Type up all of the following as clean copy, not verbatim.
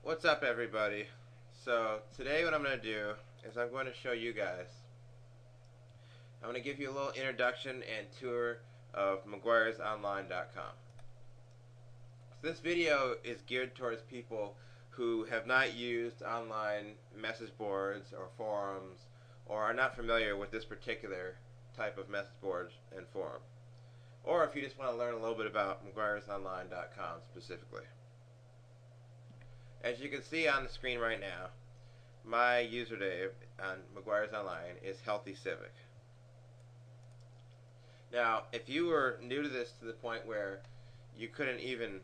What's up, everybody? So today what I'm going to do is I'm going to show you guys. I'm going to give you a little introduction and tour of meguiarsonline.com. So this video is geared towards people who have not used online message boards or forums, or are not familiar with this particular type of message board and forum, or if you just want to learn a little bit about meguiarsonline.com specifically. As you can see on the screen right now, my username on Meguiar's Online is Healthy Civic. Now, if you were new to this to the point where you couldn't even,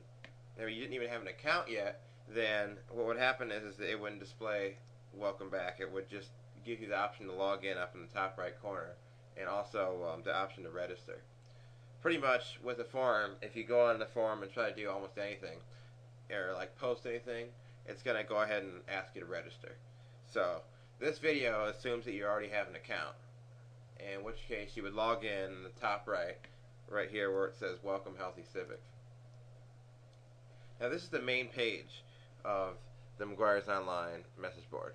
or you didn't even have an account yet, then what would happen is that it wouldn't display welcome back. It would just give you the option to log in up in the top right corner, and also the option to register. Pretty much with a forum, if you go on the forum and try to do almost anything, or like post anything, it's going to go ahead and ask you to register. So this video assumes that you already have an account, in which case you would log in the top right here where it says Welcome Healthy Civic. Now this is the main page of the Meguiar's Online message board.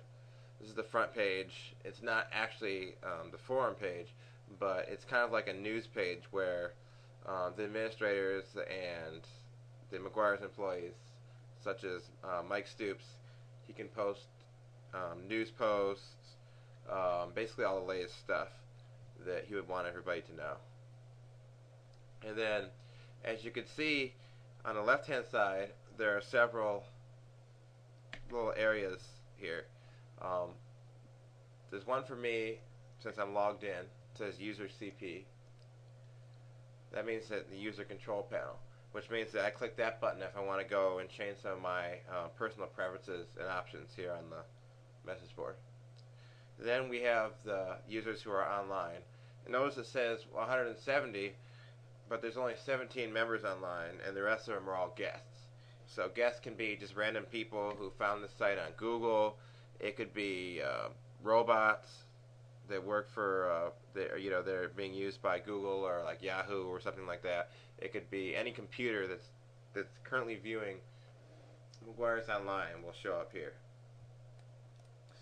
This is the front page. It's not actually the forum page, but it's kind of like a news page where the administrators and the Meguiar's employees, such as Mike Stoops, he can post news posts, basically all the latest stuff that he would want everybody to know. And then, as you can see, on the left-hand side, there are several little areas here. There's one for me, since I'm logged in. It says User CP. That means that the User Control Panel, which means that I click that button if I want to go and change some of my personal preferences and options here on the message board. Then we have the users who are online. And notice it says 170, but there's only 17 members online, and the rest of them are all guests. So guests can be just random people who found the site on Google. It could be robots that work for, they're being used by Google or like Yahoo or something like that. It could be any computer that's currently viewing Meguiar's Online will show up here.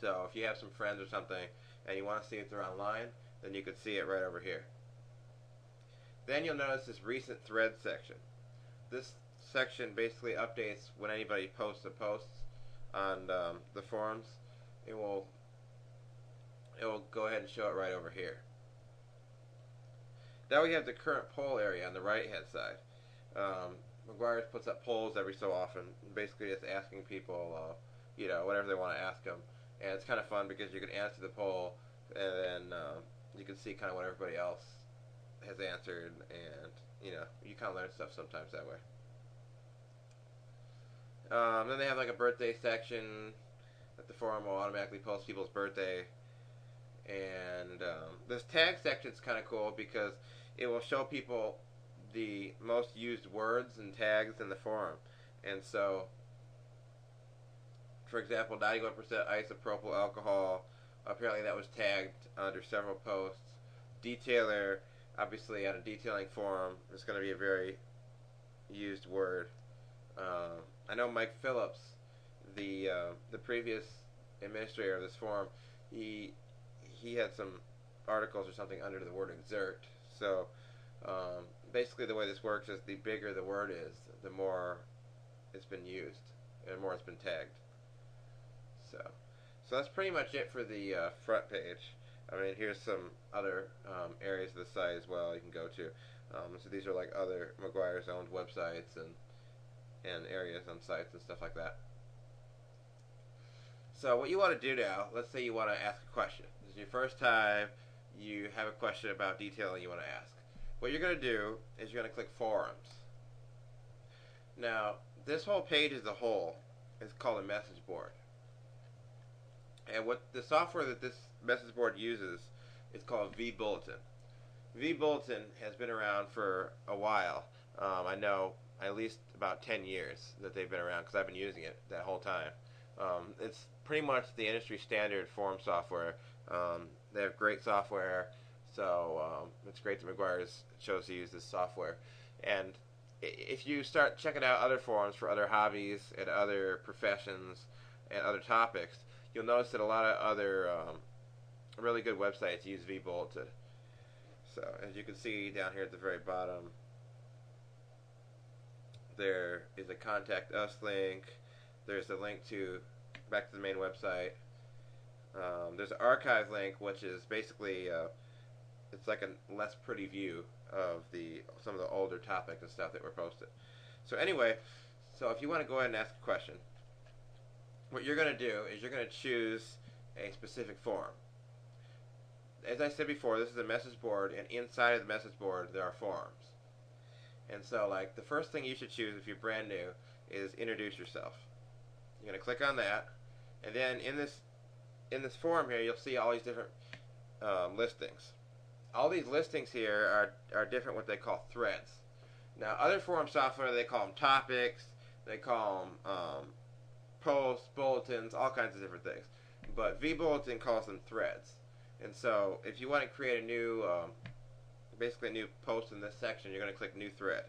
So if you have some friends or something and you want to see if they're online, then you could see it right over here. Then you'll notice this recent threads section. This section basically updates when anybody posts on the forums. It will go ahead and show it right over here. Now we have the current poll area on the right hand side. Meguiar's puts up polls every so often, basically just asking people, whatever they want to ask them. And it's kind of fun because you can answer the poll, and then you can see kind of what everybody else has answered, and you kind of learn stuff sometimes that way. Then they have like a birthday section that the forum will automatically post people's birthday. And this tag section is kind of cool because it will show people the most used words and tags in the forum. And so, for example, 91% isopropyl alcohol, apparently that was tagged under several posts. Detailer, obviously on a detailing forum, is going to be a very used word. I know Mike Phillips, the previous administrator of this forum, he had some articles or something under the word exert. So basically the way this works is the bigger the word is, the more it's been used and the more it's been tagged. So that's pretty much it for the front page. I mean, here's some other areas of the site as well you can go to. So these are like other Meguiar's owned websites and areas on sites and stuff like that. So what you want to do now, let's say you want to ask a question. This is your first time, you have a question about detailing you want to ask. What you're going to do is you're going to click Forums. Now, this whole page as a whole is called a message board. And what the software that this message board uses is called vBulletin. vBulletin has been around for a while. I know at least about 10 years that they've been around because I've been using it that whole time. It's pretty much the industry standard forum software. They have great software, so it's great that Meguiar's chose to use this software. And if you start checking out other forums for other hobbies and other professions and other topics, you'll notice that a lot of other really good websites use vBulletin. So as you can see down here at the very bottom, there is a contact us link. There's a link to back to the main website. There's an archive link, which is basically it's like a less pretty view of some of the older topics and stuff that were posted. So anyway, so if you want to go ahead and ask a question, what you're going to do is you're going to choose a specific forum. As I said before, this is a message board, and inside of the message board there are forums. And so, like, the first thing you should choose if you're brand new is introduce yourself. You're going to click on that, and then in this forum here, you'll see all these different listings. All these listings here are different, what they call threads. Now, other forum software, they call them topics, they call them posts, bulletins, all kinds of different things. But vBulletin calls them threads. And so, if you want to create a new, basically a new post in this section, you're going to click New Thread.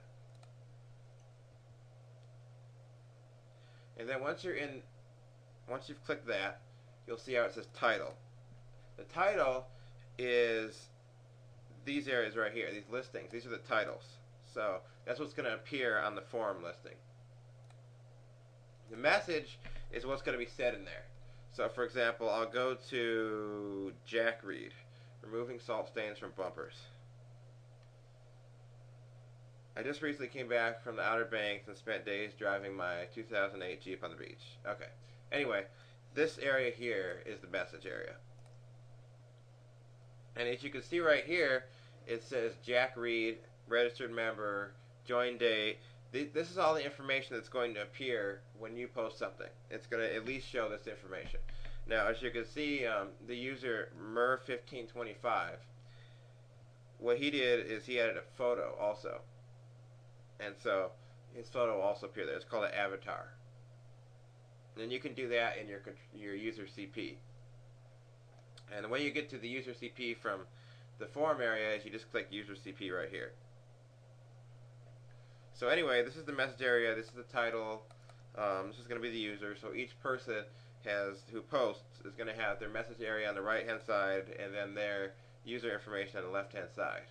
And then once you've clicked that, you'll see how it says Title. The title is these areas right here, these listings. These are the titles. So that's what's going to appear on the forum listing. The message is what's going to be said in there. So, for example, I'll go to Jack Reed, removing salt stains from bumpers. I just recently came back from the Outer Banks and spent days driving my 2008 Jeep on the beach. Okay. Anyway, this area here is the message area. And as you can see right here, it says Jack Reed, registered member, join date. This is all the information that's going to appear when you post something. It's going to at least show this information. Now, as you can see, the user Mer1525, what he did is he added a photo also. And so his photo will also appear there. It's called an avatar. And you can do that in your user CP. And the way you get to the user CP from the forum area is you just click user CP right here. So anyway, this is the message area, this is the title, this is going to be the user, so each person who posts is going to have their message area on the right hand side and then their user information on the left hand side.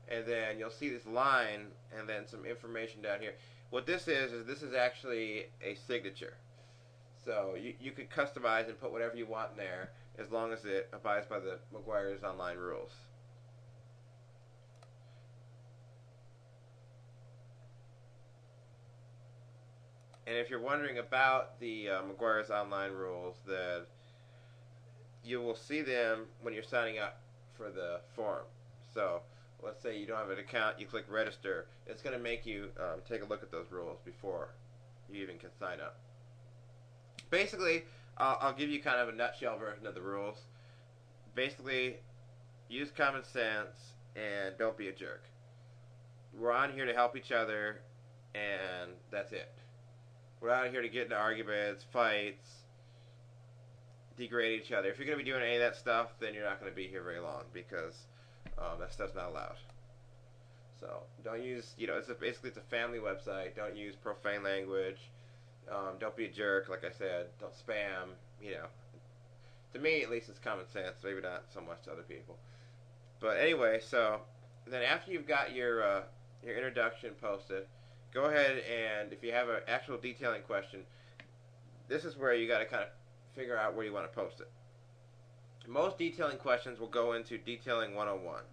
And then you'll see this line and then some information down here. What this is this is actually a signature. So you could customize and put whatever you want in there as long as it abides by the Meguiar's online rules. And if you're wondering about the Meguiar's online rules, then you will see them when you're signing up for the forum. So let's say you don't have an account, you click register. It's going to make you take a look at those rules before you even can sign up. Basically, I'll give you kind of a nutshell version of the rules. Basically, use common sense and don't be a jerk. We're on here to help each other, and that's it. We're out here to get into arguments, fights, degrade each other. If you're going to be doing any of that stuff, then you're not going to be here very long because that stuff's not allowed. So don't use, basically it's a family website. Don't use profane language. Don't be a jerk, like I said. Don't spam. To me at least it's common sense. Maybe not so much to other people. But anyway, so then after you've got your introduction posted, go ahead and if you have an actual detailing question, this is where you got to kind of figure out where you want to post it. Most detailing questions will go into Detailing 101.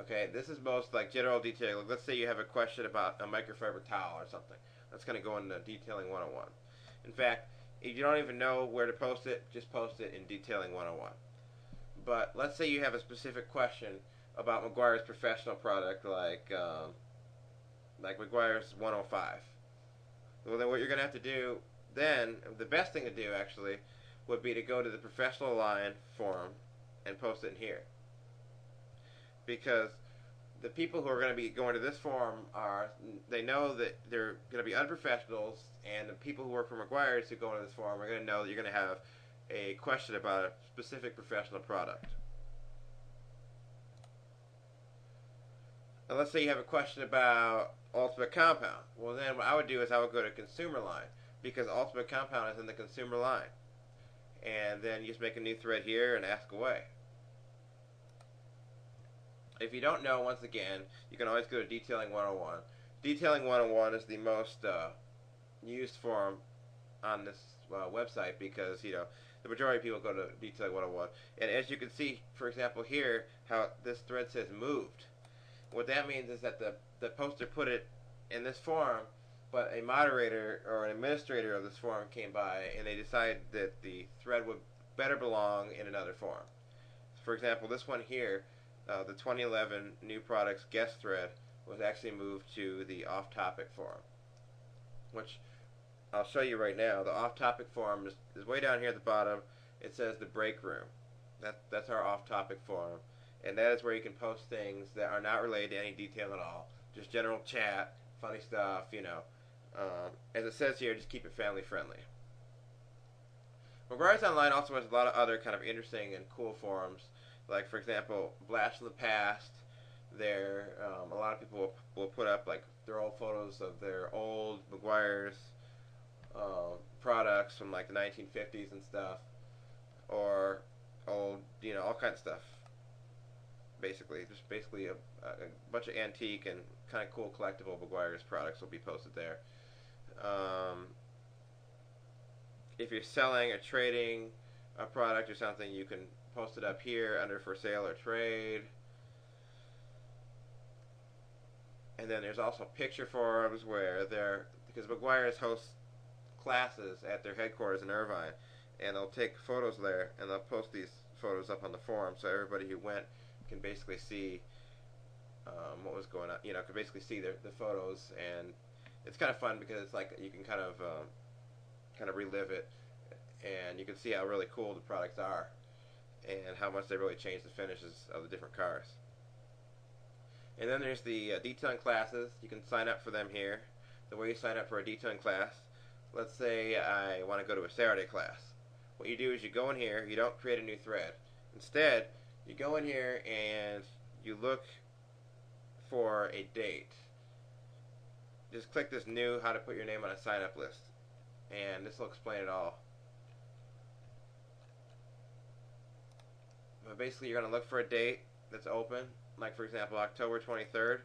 Okay, this is most like general detailing. Like, let's say you have a question about a microfiber towel or something. That's going to go into Detailing 101. In fact, if you don't even know where to post it, just post it in Detailing 101. But let's say you have a specific question about Meguiar's professional product, like Meguiar's 105. Well, then what you're going to have to do then, the best thing to do actually, would be to go to the professional line forum and post it in here. Because the people who are going to be going to this forum they know that they're going to be unprofessionals, and the people who work for Meguiar's who go into this forum are going to know that you're going to have a question about a specific professional product. And let's say you have a question about Ultimate Compound. Well, then what I would do is I would go to Consumer Line because Ultimate Compound is in the Consumer Line. And then you just make a new thread here and ask away. If you don't know, once again, you can always go to Detailing 101. Detailing 101 is the most used form on this website because, you know, the majority of people go to Detailing 101. And as you can see, for example, here, how this thread says moved. What that means is that the poster put it in this form, but a moderator or an administrator of this forum came by and they decided that the thread would better belong in another forum. For example, this one here, the 2011 New Products guest thread, was actually moved to the off-topic forum, which I'll show you right now. The off-topic forum is way down here at the bottom. It says the break room. That's our off-topic forum, and that is where you can post things that are not related to any detail at all, just general chat, funny stuff, you know. As it says here, just keep it family friendly. Meguiar's Online also has a lot of other kind of interesting and cool forums, like for example, Blast from the Past. There, a lot of people will put up like their old photos of their old Meguiar's products from like the 1950s and stuff, or old, you know, all kinds of stuff. Basically, just basically a bunch of antique and kind of cool collectible Meguiar's products will be posted there. If you're selling or trading a product or something, you can post it up here under for sale or trade. And then there's also picture forums where because Meguiar's hosts classes at their headquarters in Irvine, and they'll take photos there and they'll post these photos up on the forum so everybody who went can basically see what was going on. You know, can basically see the photos, and it's kind of fun because it's like you can kind of relive it, and you can see how really cool the products are and how much they really change the finishes of the different cars. And then there's the detailing classes. You can sign up for them here. The way you sign up for a detailing class, let's say I want to go to a Saturday class. What you do is you go in here, you don't create a new thread. Instead, you go in here and you look for a date. Just click this new how to put your name on a sign up list, and this will explain it all. But basically you're going to look for a date that's open, like for example October 23rd,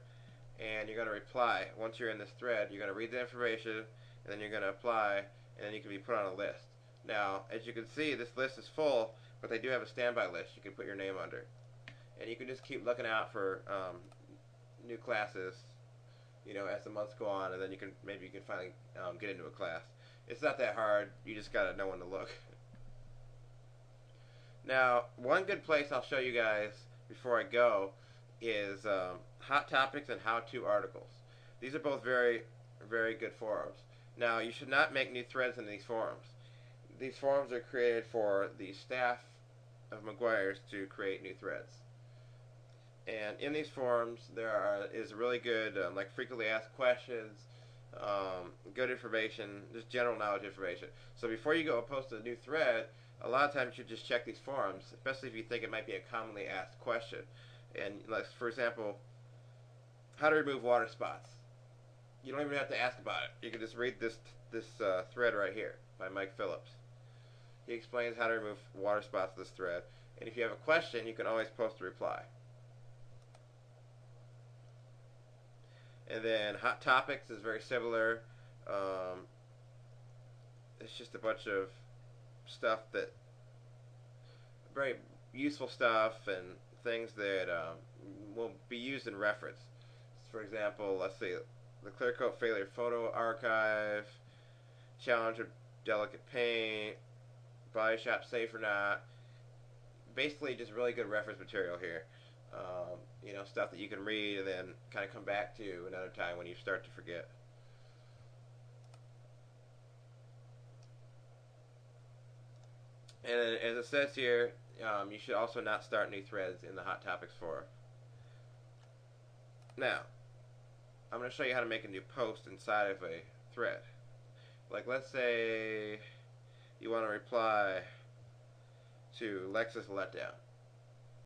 and you're going to reply. Once you're in this thread, you're going to read the information, and then you're going to apply, and then you can be put on a list. Now, as you can see, this list is full, but they do have a standby list you can put your name under. And you can just keep looking out for new classes, you know, as the months go on, and then maybe you can finally get into a class. It's not that hard. You just got to know when to look. Now, one good place I'll show you guys before I go is Hot Topics and How-To Articles. These are both very, very good forums. Now, you should not make new threads in these forums. These forums are created for the staff of Meguiar's to create new threads. And in these forums, there is really good, like frequently asked questions, good information, just general knowledge information. So before you go and post a new thread, a lot of times you should just check these forums, especially if you think it might be a commonly asked question. And like, for example, how to remove water spots. You don't even have to ask about it. You can just read this thread right here by Mike Phillips. He explains how to remove water spots in this thread. And if you have a question, you can always post a reply. And then Hot Topics is very similar. It's just a bunch of stuff that very useful stuff and things that will be used in reference. For example, let's see, the clear coat failure photo archive, challenge of delicate paint, body shop safe or not. Basically, just really good reference material here. You know, stuff that you can read and then kind of come back to another time when you start to forget. And as it says here, you should also not start new threads in the Hot Topics forum. Now, I'm going to show you how to make a new post inside of a thread. Like, let's say you want to reply to Lexus Letdown.